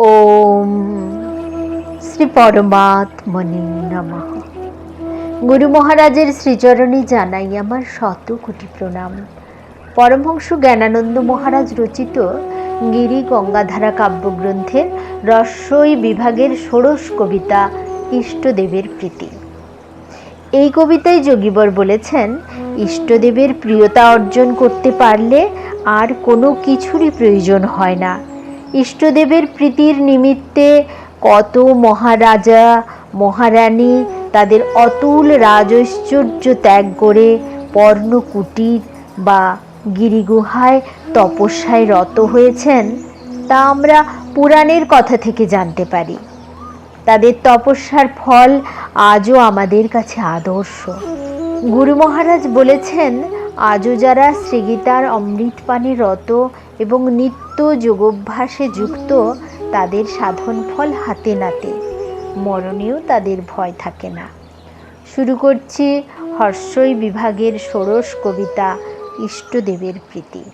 ওম শ্রী পরমাত্মনে নমঃ। গুরু মহারাজের শ্রীচরণে জানাই আমার শত কোটি প্রণাম। পরমহংস জ্ঞানানন্দ মহারাজ রচিত গিরি গঙ্গাধারা কাব্যগ্রন্থের রস্যই বিভাগের ষোড়শ কবিতা ইষ্টদেবের প্রীতি। এই কবিতায় যোগীবর বলেছেন, ইষ্টদেবের প্রিয়তা অর্জন করতে পারলে আর কোনো কিছুরই প্রয়োজন হয় না। ইষ্টদেবের প্রীতির নিমিত্তে কত মহারাজা মহারানী তাদের অতুল রাজৈশ্বর্য ত্যাগ করে পর্ণকুটির বা গিরিগুহায় তপস্যায় রত হয়েছেন, তা আমরা পুরাণের কথা থেকে জানতে পারি। তাদের তপস্যার ফল আজও আমাদের কাছে আদর্শ। গুরু মহারাজ বলেছেন, আজও যারা শ্রীগীতার অমৃত পানে রত এবং নিত্য যোগাভ্যাসে যুক্ত, তাদের সাধন ফল হাতে নাতে, মরণেও তাদের ভয় থাকে না। শুরু করছি হর্ষই বিভাগের ষোড়শ কবিতা ইষ্টদেবের প্রীতি।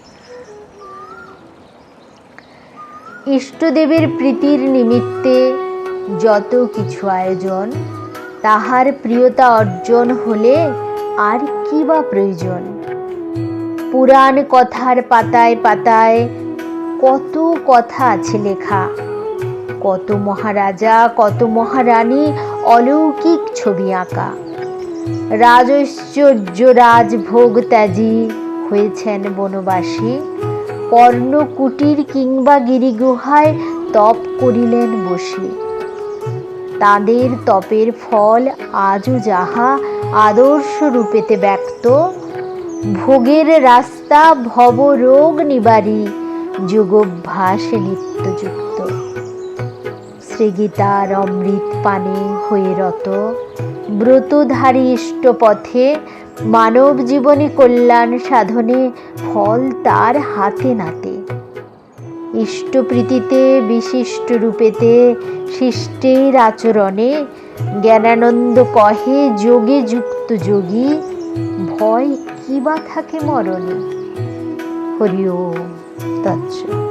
ইষ্টদেবের প্রীতির নিমিত্তে যত কিছু আয়োজন, তাহার প্রিয়তা অর্জন হলে আর কি বা প্রয়োজন। পুরাণ কথার পাতায় পাতায় কত কথা আছে লেখা, কত মহারাজা কত মহারানী অলৌকিক ছবি আঁকা। রাজৈশ্বর্য রাজভোগ ত্যাজি হয়েছেন বনবাসী, পর্ণকুটির কিংবা গিরিগুহায় তপ করিলেন বসে। তাদের তপের ফল আজও যাহা আদর্শ রূপেতে ব্যক্ত, ভোগের রাস্তা ভবরোগ নিবারী যোগাভ্যাসে নিত্যযুক্ত। শ্রীগীতার অমৃত পানে হয়ে রত ব্রতধারী ইষ্টপথে, মানব জীবনে কল্যাণ সাধনে ফল তার হাতে নাতে। ইষ্টপ্রীতিতে বিশিষ্ট রূপেতে শিষ্টের আচরণে, জ্ঞানানন্দ কহে যোগে যুক্ত যোগী, ভয় কি বা থাকে মরণে। হরি ওম তৎসৎ।